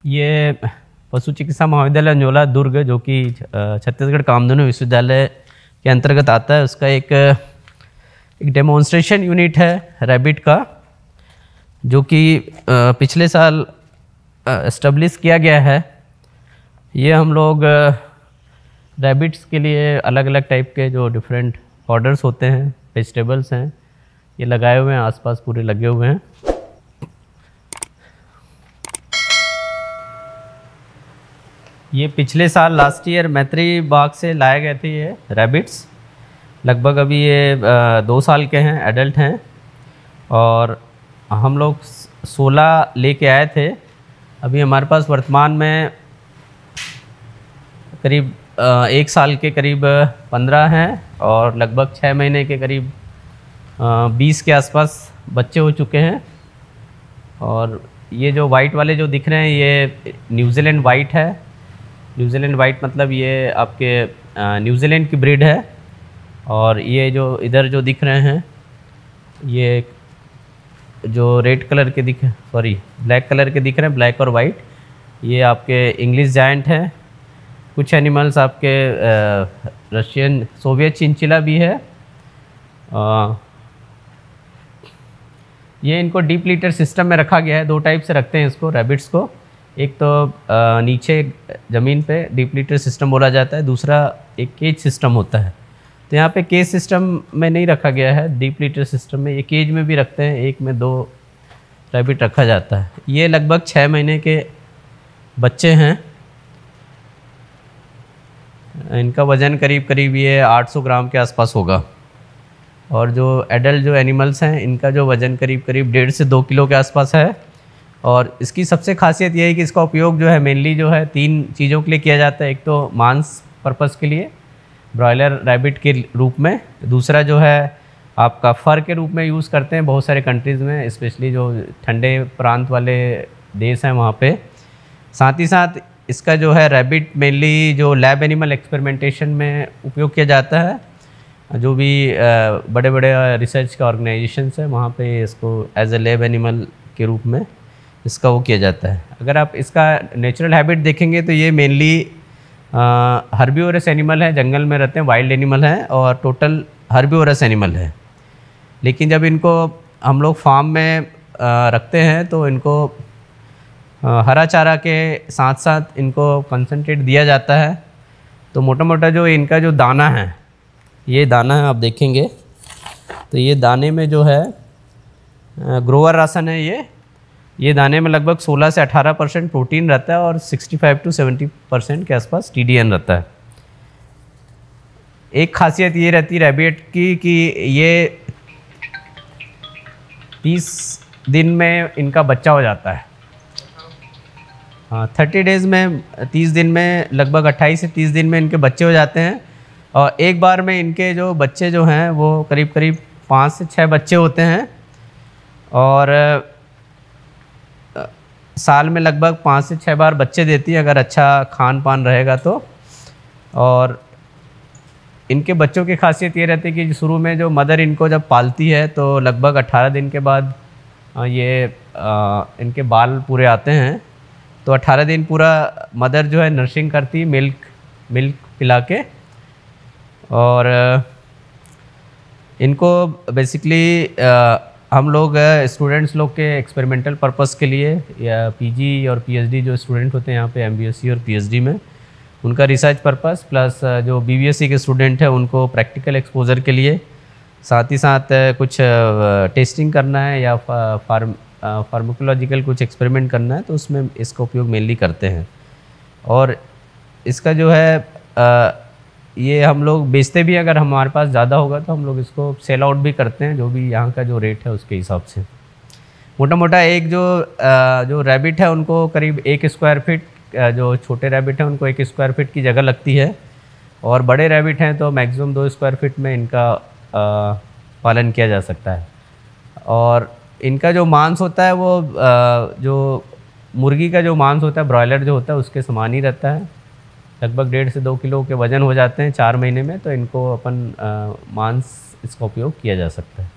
ये पशु चिकित्सा महाविद्यालय अंजोला दुर्ग, जो कि छत्तीसगढ़ कामधेनु विश्वविद्यालय के अंतर्गत आता है, उसका एक डेमोन्स्ट्रेशन यूनिट है रैबिट का, जो कि पिछले साल एस्टेब्लिश किया गया है। ये हम लोग रैबिट्स के लिए अलग अलग टाइप के जो डिफरेंट ऑर्डर्स होते हैं, वेजिटेबल्स हैं, ये लगाए हुए हैं, आसपास पूरे लगे हुए हैं। ये पिछले साल लास्ट ईयर मैत्री बाग से लाए गए थे ये रैबिट्स। लगभग अभी ये 2 साल के हैं, एडल्ट हैं, और हम लोग 16 लेके आए थे। अभी हमारे पास वर्तमान में करीब 1 साल के करीब 15 हैं, और लगभग 6 महीने के करीब 20 के आसपास बच्चे हो चुके हैं। और ये जो वाइट वाले जो दिख रहे हैं, ये न्यूजीलैंड वाइट है। न्यूजीलैंड वाइट मतलब ये आपके न्यूजीलैंड की ब्रीड है। और ये जो इधर जो दिख रहे हैं, ये जो रेड कलर के ब्लैक कलर के दिख रहे हैं, ब्लैक और वाइट, ये आपके इंग्लिश जायंट हैं। कुछ एनिमल्स आपके रशियन सोवियत चिंचिला भी है। ये इनको डीप लीटर सिस्टम में रखा गया है। 2 टाइप से रखते हैं इसको, रैबिट्स को। एक तो नीचे ज़मीन पे डीप लीटर सिस्टम बोला जाता है, दूसरा एक केज सिस्टम होता है। तो यहाँ पे केज सिस्टम में नहीं रखा गया है, डीप लीटर सिस्टम में। ये केज में भी रखते हैं, एक में 2 रैबिट रखा जाता है। ये लगभग 6 महीने के बच्चे हैं। इनका वज़न करीब ये 800 ग्राम के आसपास होगा। और जो एडल्ट जो एनिमल्स हैं, इनका जो वज़न करीब 1.5 से 2 किलो के आसपास है। और इसकी सबसे खासियत ये है कि इसका उपयोग जो है मेनली जो है 3 चीज़ों के लिए किया जाता है। एक तो मांस पर्पस के लिए, ब्रॉयलर रैबिट के रूप में। दूसरा जो है आपका फ़र के रूप में यूज़ करते हैं बहुत सारे कंट्रीज़ में, स्पेशली जो ठंडे प्रांत वाले देश हैं वहाँ पे। साथ ही साथ इसका जो है रैबिट मेनली जो लैब एनिमल एक्सपेरिमेंटेशन में उपयोग किया जाता है। जो भी बड़े बड़े रिसर्च के ऑर्गेनाइजेशंस हैं, वहाँ पे इसको एज ए लैब एनिमल के रूप में इसका वो किया जाता है। अगर आप इसका नेचुरल हैबिट देखेंगे तो ये मेनली हर्बिवोरस एनिमल है, जंगल में रहते हैं, वाइल्ड एनिमल हैं, और टोटल हर्बिवोरस एनिमल है। लेकिन जब इनको हम लोग फार्म में रखते हैं तो इनको हरा चारा के साथ साथ इनको कंसंट्रेट दिया जाता है। तो मोटा मोटा जो इनका जो दाना है, ये दाना है, आप देखेंगे तो ये दाने में जो है ग्रोवर राशन है। ये दाने में लगभग 16 से 18% प्रोटीन रहता है, और 65 to 70% के आसपास TDN रहता है। एक खासियत ये रहती है रैबिट की कि ये 30 दिन में इनका बच्चा हो जाता है। हाँ, 30 डेज़ में, 30 दिन में लगभग 28 से 30 दिन में इनके बच्चे हो जाते हैं। और एक बार में इनके जो बच्चे जो हैं वो करीब 5 से 6 बच्चे होते हैं। और साल में लगभग 5 से 6 बार बच्चे देती है, अगर अच्छा खान पान रहेगा तो। और इनके बच्चों की खासियत ये रहती है कि शुरू में जो मदर इनको जब पालती है तो लगभग 18 दिन के बाद ये इनके बाल पूरे आते हैं। तो 18 दिन पूरा मदर जो है नर्सिंग करती है, मिल्क पिला के। और इनको बेसिकली हम लोग स्टूडेंट्स लोग के एक्सपेरिमेंटल पर्पस के लिए, या PG और PhD जो स्टूडेंट होते हैं यहाँ पे MBSc और PhD में, उनका रिसर्च पर्पस, प्लस जो BVSc के स्टूडेंट हैं उनको प्रैक्टिकल एक्सपोजर के लिए, साथ ही साथ कुछ टेस्टिंग करना है या फार्माकोलॉजिकल कुछ एक्सपेरिमेंट करना है, तो उसमें इसका उपयोग मेनली करते हैं। और इसका जो है ये हम लोग बेचते भी, अगर हमारे पास ज़्यादा होगा तो हम लोग इसको सेल आउट भी करते हैं, जो भी यहाँ का जो रेट है उसके हिसाब से। मोटा मोटा एक जो रैबिट है उनको करीब 1 स्क्वायर फीट, जो छोटे रैबिट हैं उनको 1 स्क्वायर फीट की जगह लगती है, और बड़े रैबिट हैं तो मैक्सिमम 2 स्क्वायर फीट में इनका पालन किया जा सकता है। और इनका जो मांस होता है वो जो मुर्गी का जो मांस होता है, ब्रॉयलर जो होता है, उसके समान ही रहता है। लगभग 1.5 से 2 किलो के वज़न हो जाते हैं 4 महीने में। तो इनको अपन मांस इसका उपयोग किया जा सकता है।